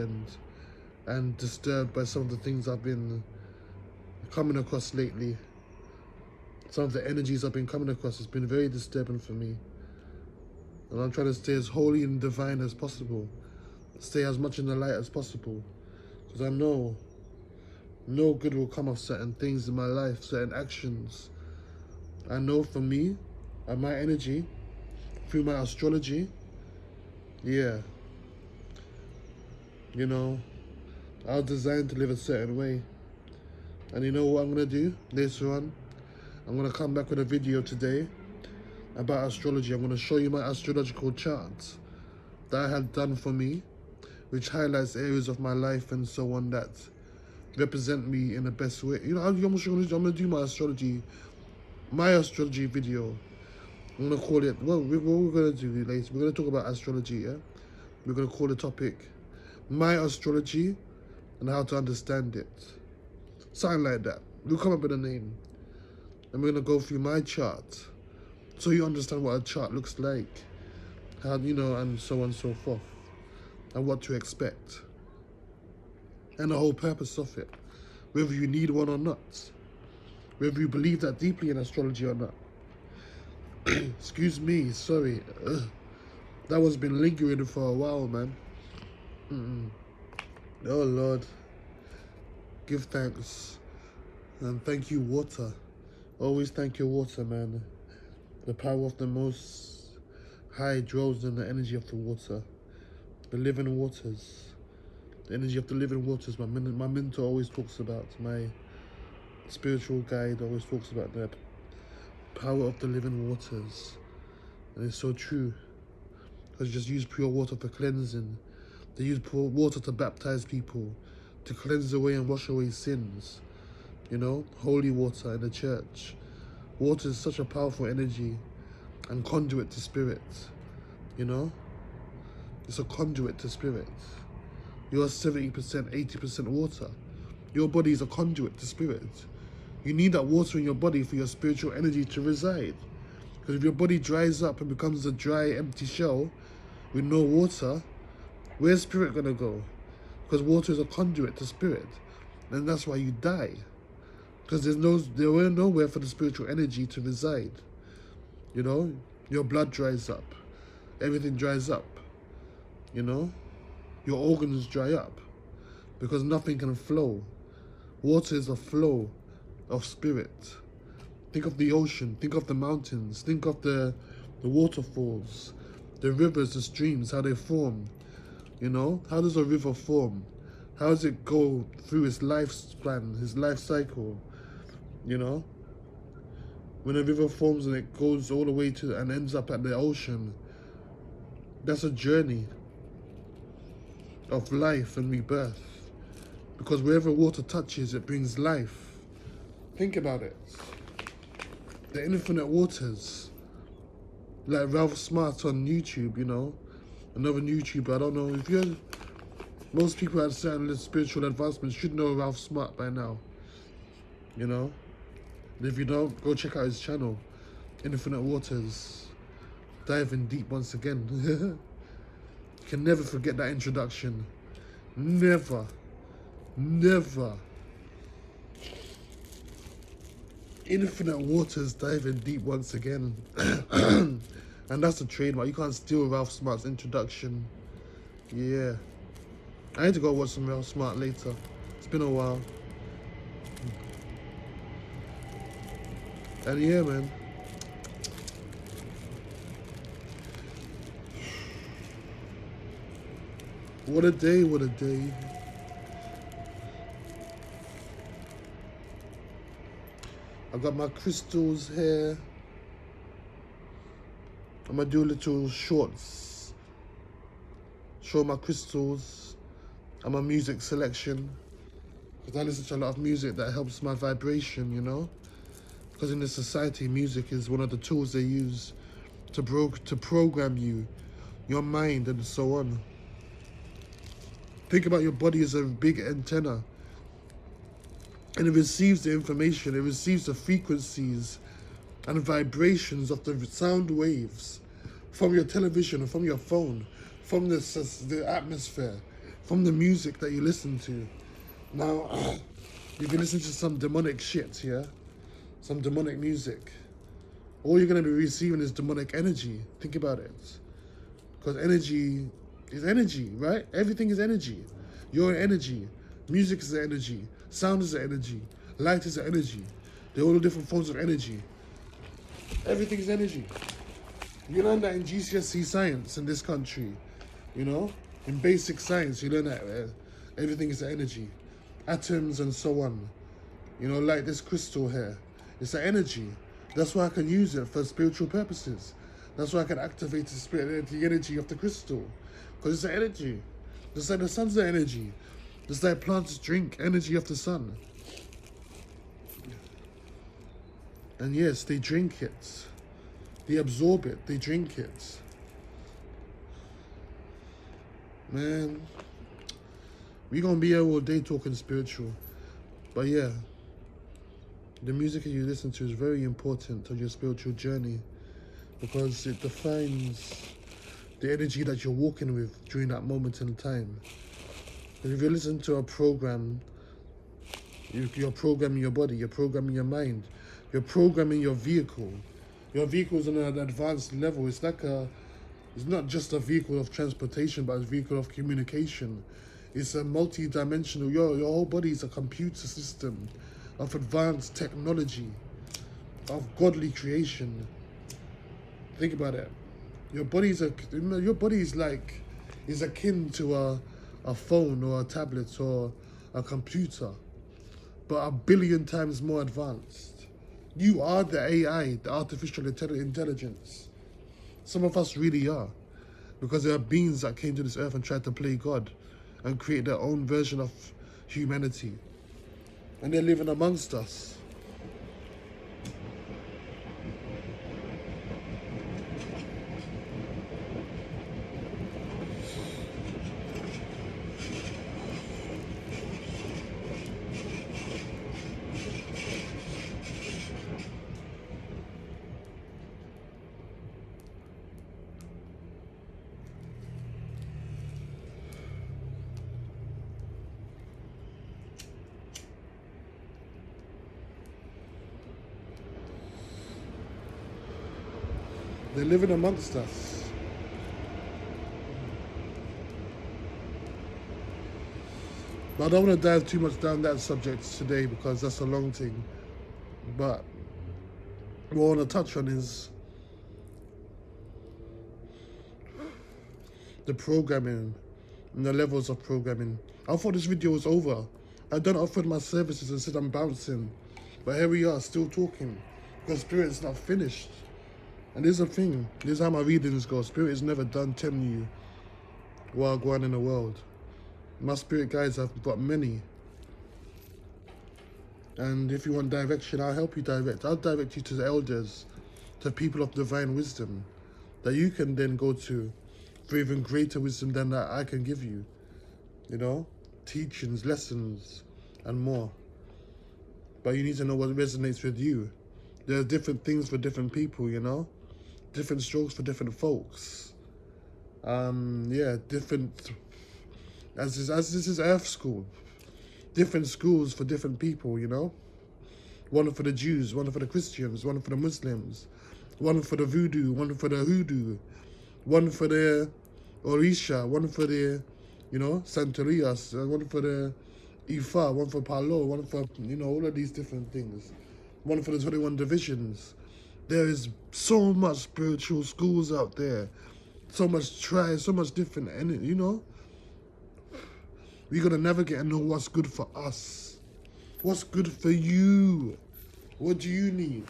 and disturbed by some of the things I've been coming across lately. Some of the energies I've been coming across has been very disturbing for me. And I'm trying to stay as holy and divine as possible. Stay as much in the light as possible. Because I know no good will come of certain things in my life, certain actions. I know for me and my energy, through my astrology, yeah, you know, I was designed to live a certain way. And you know what I'm going to do later on? I'm going to come back with a video today about astrology. I'm going to show you my astrological chart that I had done for me, which highlights areas of my life and so on that represent me in the best way. You know, I'm going to do my astrology video. I'm going to call it, well, what we're going to do later, we're going to talk about astrology, yeah? We're going to call the topic My Astrology and How to Understand It. Something like that. We'll come up with a name. And we're going to go through my chart so you understand what a chart looks like. How, you know, and so on and so forth. And what to expect. And the whole purpose of it. Whether you need one or not. Whether you believe that deeply in astrology or not. Excuse me, sorry. That one's been lingering for a while, man. Oh, Lord. Give thanks. And thank you, water. Always thank your water, man. The power of the Most High dwells in the energy of the water. The living waters. The energy of the living waters. My mentor always talks about. My spiritual guide always talks about the power of the living waters. And it's so true. Because you just use pure water for cleansing. They use pure water to baptize people, to cleanse away and wash away sins. You know, holy water in the church. Water is such a powerful energy and conduit to spirit. You know, it's a conduit to spirit. You're 70%, 80% water. Your body is a conduit to spirit. You need that water in your body for your spiritual energy to reside. Because if your body dries up and becomes a dry, empty shell with no water, where's spirit gonna go? Because water is a conduit to spirit. And that's why you die. Because there were nowhere for the spiritual energy to reside. You know, your blood dries up. Everything dries up. You know, your organs dry up. Because nothing can flow. Water is a flow of spirit. Think of the ocean, think of the mountains, think of the waterfalls, the rivers, the streams, how they form. You know, how does a river form? How does it go through its lifespan, its life cycle? You know, when a river forms and it goes all the way to and ends up at the ocean, that's a journey of life and rebirth. Because wherever water touches, it brings life. Think about it. The infinite waters, like Ralph Smart on YouTube, you know, another YouTuber. I don't know if you're. Most people at certain spiritual advancements should know Ralph Smart by now. You know, and if you don't, go check out his channel. Infinite waters, diving deep once again. Can never forget that introduction. Never. Never. Infinite waters, diving deep once again. And that's the trademark. You can't steal Ralph Smart's introduction. Yeah. I need to go watch some Ralph Smart later. It's been a while. And yeah, man. What a day, what a day. I got my crystals here. I'm gonna do little shorts. Show my crystals and my music selection. Because I listen to a lot of music that helps my vibration, you know? Because in this society, music is one of the tools they use to program you, your mind, and so on. Think about your body as a big antenna. And it receives the information, it receives the frequencies and vibrations of the sound waves from your television, from your phone, from the atmosphere, from the music that you listen to. Now, you've been listening to some demonic shit, yeah? Some demonic music. All you're going to be receiving is demonic energy. Think about it. Because energy is energy, right? Everything is energy. You're energy. Music is energy. Sound is energy. Light is energy. They're all different forms of energy. Everything is energy. You learn that in GCSE science in this country. You know? In basic science, you learn that everything is energy. Atoms and so on. You know, like this crystal here. It's an energy. That's why I can use it for spiritual purposes. That's why I can activate the energy of the crystal. Because it's an energy. Just like the sun's the energy. Just like plants drink energy of the sun. And yes, they drink it. They absorb it. They drink it. Man, we gonna be here all day talking spiritual. But yeah, the music that you listen to is very important on your spiritual journey because it defines the energy that you're walking with during that moment in time. And if you listen to a program, you're programming your body, you're programming your mind, you're programming your vehicle. Your vehicle is on an advanced level. It's not just a vehicle of transportation, but a vehicle of communication. It's a multi-dimensional. Your whole body is a computer system of advanced technology, of godly creation. Think about it. Your body is akin to a phone or a tablet or a computer, but a billion times more advanced. You are the AI, the artificial intelligence. Some of us really are, because there are beings that came to this earth and tried to play God and create their own version of humanity. And they're living amongst us. They're living amongst us. But I don't want to dive too much down that subject today because that's a long thing. But what I want to touch on is the programming and the levels of programming. I thought this video was over. I done offered my services and said I'm bouncing. But here we are, still talking. Because Spirit's not finished. And there's a thing. This is how my readings go. Spirit is never done telling you what going on in the world. My spirit guides have got many. And if you want direction, I'll help you direct. I'll direct you to the elders, to people of divine wisdom, that you can then go to for even greater wisdom than that I can give you. You know? Teachings, lessons, and more. But you need to know what resonates with you. There's different things for different people, you know? Different strokes for different folks. Yeah, different, as this is Earth School. Different schools for different people, you know? One for the Jews, one for the Christians, one for the Muslims, one for the voodoo, one for the hoodoo, one for the Orisha, one for the, you know, Santerias, one for the Ifa, one for Palo, one for, you know, all of these different things. One for the 21 divisions. There is so much spiritual schools out there. So much try, so much different, and you know, we gotta navigate and know what's good for us. What's good for you? What do you need?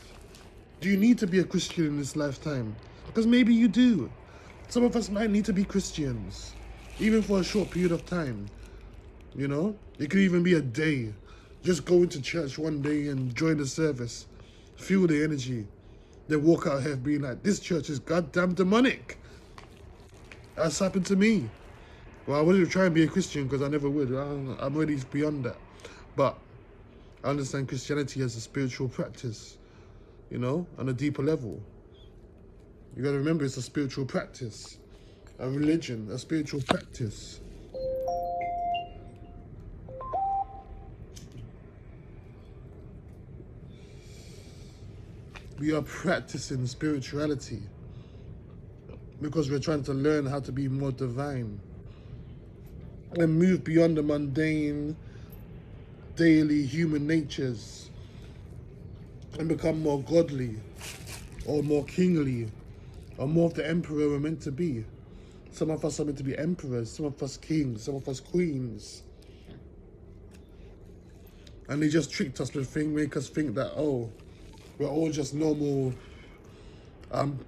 Do you need to be a Christian in this lifetime? Because maybe you do. Some of us might need to be Christians, even for a short period of time. You know, it could even be a day. Just go into church one day and join the service, feel the energy, then walk out here being like, this church is goddamn demonic. That's happened to me. Well, I wanted to try and be a Christian because I never would. I'm already beyond that. But I understand Christianity as a spiritual practice, you know, on a deeper level. You got to remember it's a spiritual practice, a religion, a spiritual practice. We are practicing spirituality because we're trying to learn how to be more divine and move beyond the mundane, daily human natures and become more godly or more kingly or more of the emperor we're meant to be. Some of us are meant to be emperors, some of us kings, some of us queens. And they just tricked us with things, make us think that, oh, we're all just normal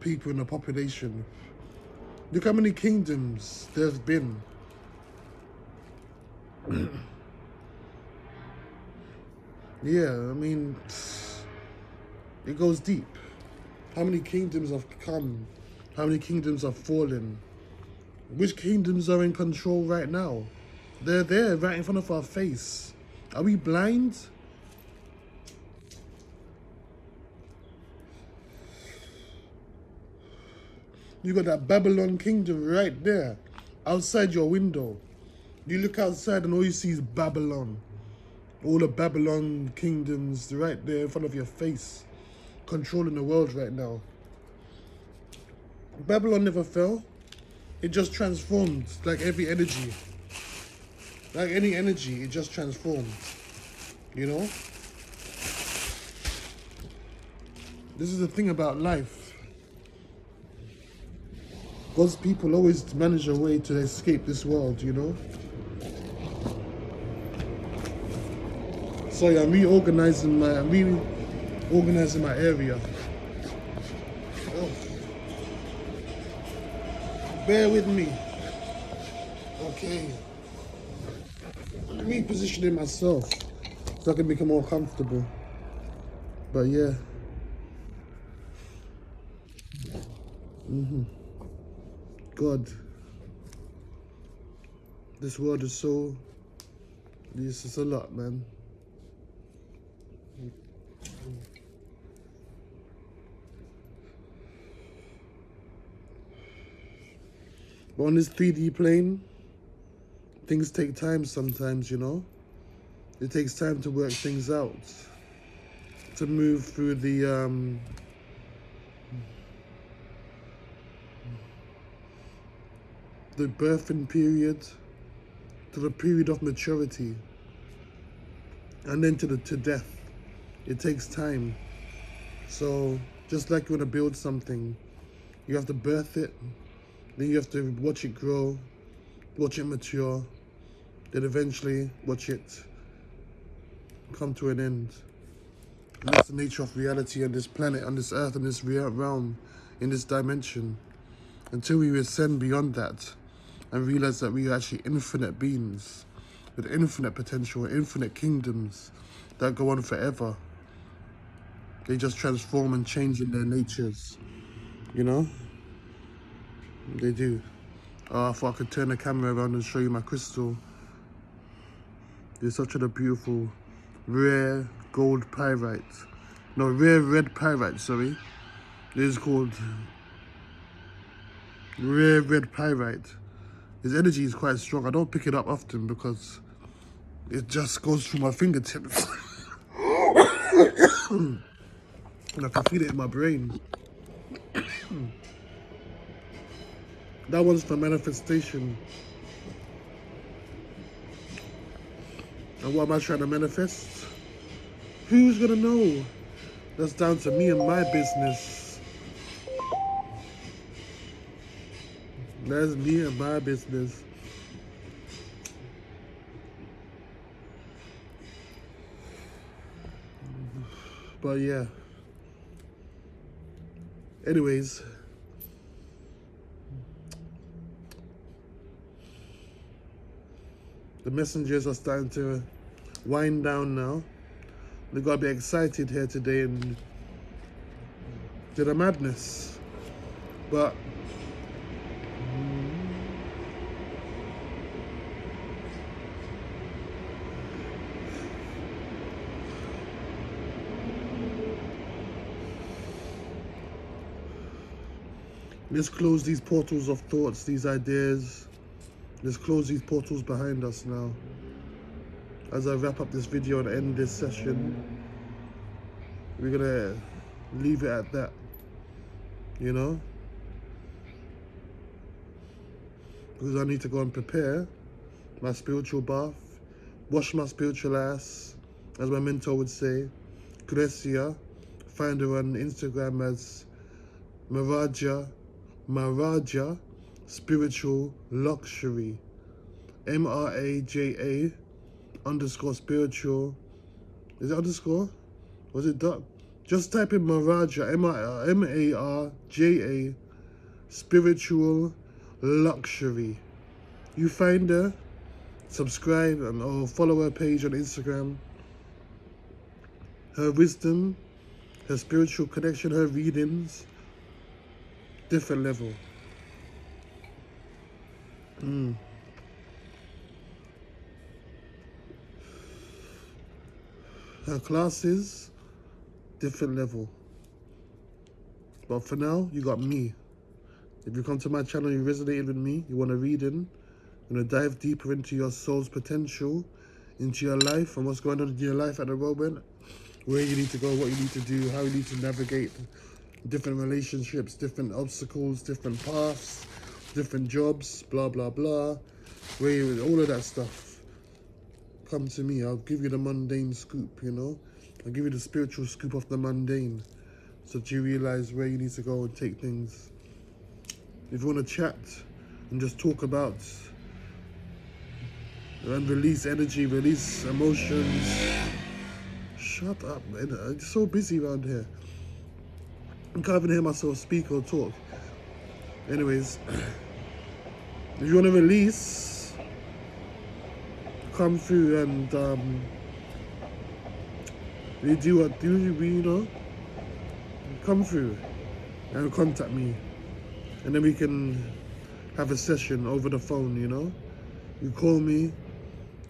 people in the population. Look how many kingdoms there's been. Yeah, I mean, it goes deep. How many kingdoms have come? How many kingdoms have fallen? Which kingdoms are in control right now? They're there right in front of our face. Are we blind? You got that Babylon kingdom right there, outside your window. You look outside and all you see is Babylon. All the Babylon kingdoms right there in front of your face, controlling the world right now. Babylon never fell. It just transformed like every energy. Like any energy, it just transformed. You know? This is the thing about life. God's people always manage a way to escape this world, you know? So yeah, I'm reorganizing my area. Oh. Bear with me. Okay. I'm repositioning myself so I can become more comfortable. But yeah. God. This world is so... This is a lot, man. But on this 3D plane, things take time sometimes, you know? It takes time to work things out. To move through the birthing period to the period of maturity and then to death. It takes time. So just like you want to build something, you have to birth it, then you have to watch it grow, watch it mature, then eventually watch it come to an end. And that's the nature of reality on this planet, on this earth, on this realm, in this dimension. Until we ascend beyond that and realize that we are actually infinite beings with infinite potential, infinite kingdoms that go on forever. They just transform and change in their natures, you know? They do. I thought I could turn the camera around and show you my crystal. It's such a beautiful, rare gold pyrite. No, rare red pyrite, sorry. It is called rare red pyrite. His energy is quite strong. I don't pick it up often because it just goes through my fingertips. And I can feel it in my brain. That one's for manifestation. And what am I trying to manifest? Who's gonna know? That's down to me and my business. That's me and my business. But yeah. Anyways. The messengers are starting to wind down now. They gotta be excited here today and to the madness. But let's close these portals of thoughts, these ideas. Let's close these portals behind us now. As I wrap up this video and end this session, we're gonna leave it at that, you know? Because I need to go and prepare my spiritual bath, wash my spiritual ass, as my mentor would say. Grecia, find her on Instagram as Maraja Spiritual Luxury. MRAJA _ spiritual. Is it underscore? Was it dot? Just type in Maraja, MARJA Spiritual Luxury. You find her, subscribe or follow her page on Instagram. Her wisdom, her spiritual connection, her readings, different level. Her classes, different level. But for now, you got me. If you come to my channel, you resonated with me, you want a reading, you want to dive deeper into your soul's potential, into your life and what's going on in your life at the moment, where you need to go, what you need to do, how you need to navigate different relationships, different obstacles, different paths, different jobs, blah, blah, blah, all of that stuff. Come to me, I'll give you the mundane scoop, you know? I'll give you the spiritual scoop of the mundane so that you realize where you need to go and take things. If you want to chat and just talk about and release energy, release emotions. Shut up, man. I'm so busy around here. I can't even hear myself speak or talk. Anyways, if you want to release, come through and you know, come through and contact me. And then we can have a session over the phone, you know? You call me,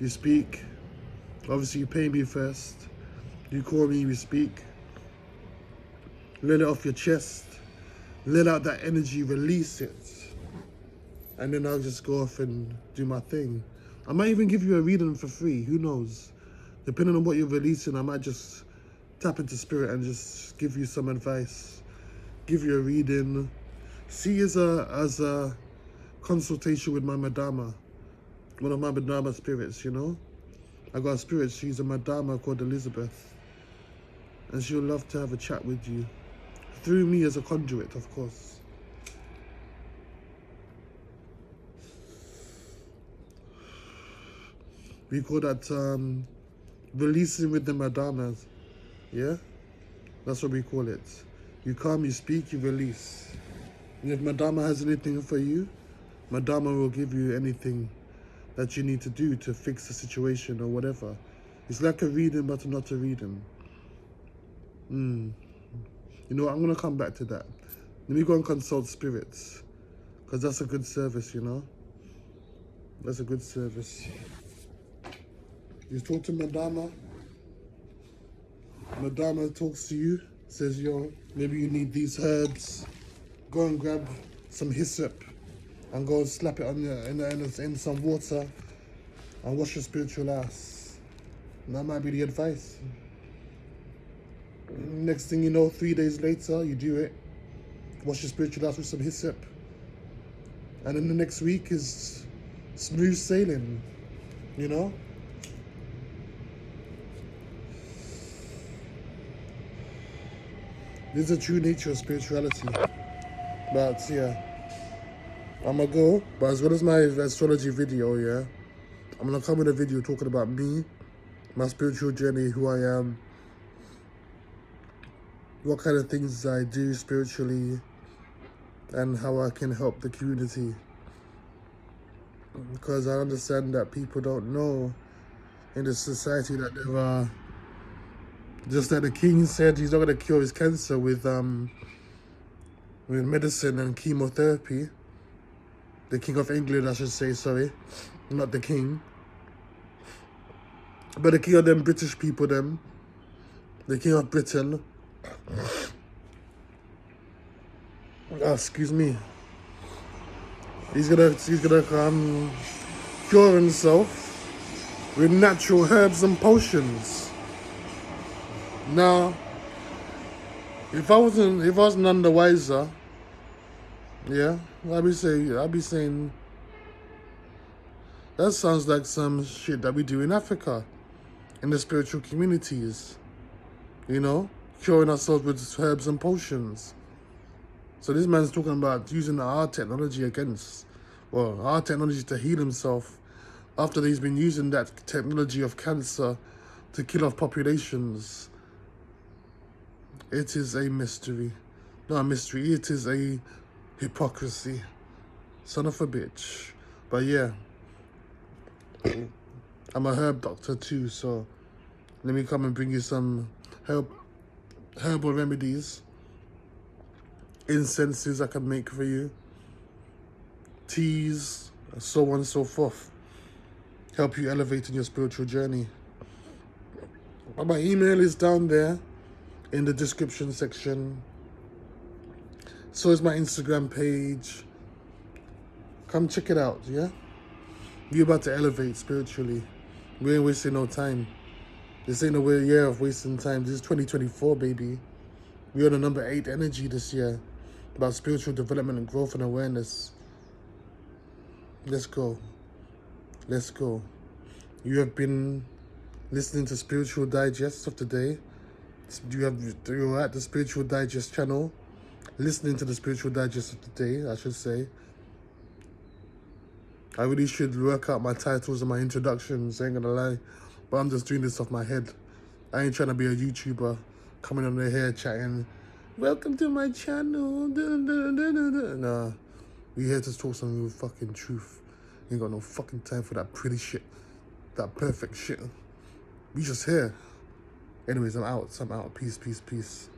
you speak. Obviously, you pay me first. You call me, we speak. Let it off your chest. Let out that energy, release it. And then I'll just go off and do my thing. I might even give you a reading for free, who knows? Depending on what you're releasing, I might just tap into spirit and just give you some advice. Give you a reading. See as a consultation with my Madama. One of my Madama spirits, you know? I got a spirit, she's a Madama called Elizabeth. And she'll love to have a chat with you. Through me as a conduit, of course. We call that releasing with the Madamas. Yeah? That's what we call it. You come, you speak, you release. And if Madama has anything for you, Madama will give you anything that you need to do to fix the situation or whatever. It's like a reading, but not a reading. You know what, I'm going to come back to that. Let me go and consult spirits. Because that's a good service, you know? That's a good service. You talk to Madama, Madama talks to you, says, yo, maybe you need these herbs. Go and grab some hyssop and go and slap it on your in some water and wash your spiritual ass. And that might be the advice. Next thing you know, 3 days later, you do it. Wash your spiritual ass with some hyssop. And then the next week is smooth sailing, you know? This is the true nature of spirituality. But yeah, I'm gonna go. But as well as my astrology video, yeah, I'm gonna come with a video talking about me, my spiritual journey, who I am, what kind of things I do spiritually, and how I can help the community. Because I understand that people don't know in this society that there are, just like the king said, he's not gonna cure his cancer with medicine and chemotherapy. The King of England, I should say, sorry, not the king. But the king of them British people, the king of Britain. Excuse me. He's gonna cure himself with natural herbs and potions. Now, if I wasn't none the wiser, yeah, I'd be saying that sounds like some shit that we do in Africa, in the spiritual communities. You know, curing ourselves with herbs and potions. So this man's talking about using our technology our technology to heal himself after he's been using that technology of cancer to kill off populations. It is a mystery. Not a mystery, it is a hypocrisy. Son of a bitch. But yeah, I'm a herb doctor too, so let me come and bring you some herbal remedies, incenses I can make for you, teas, so on and so forth. Help you elevate in your spiritual journey. My email is down there in the description section. So is my Instagram page. Come check it out, yeah? You're about to elevate spiritually. We ain't wasting no time. This ain't a year of wasting time. This is 2024, baby. We're on the number 8 energy this year. About spiritual development and growth and awareness. Let's go. Let's go. You have been listening to Spiritual Digest of the day. You're at the Spiritual Digest channel. Listening to the Spiritual Digest of the day, I should say. I really should work out my titles and my introductions, ain't gonna lie. But I'm just doing this off my head. I ain't trying to be a YouTuber coming on there here chatting, welcome to my channel. Nah, we here to talk some real fucking truth. Ain't got no fucking time for that pretty shit. That perfect shit. We just here. Anyways, I'm out. Peace, peace, peace.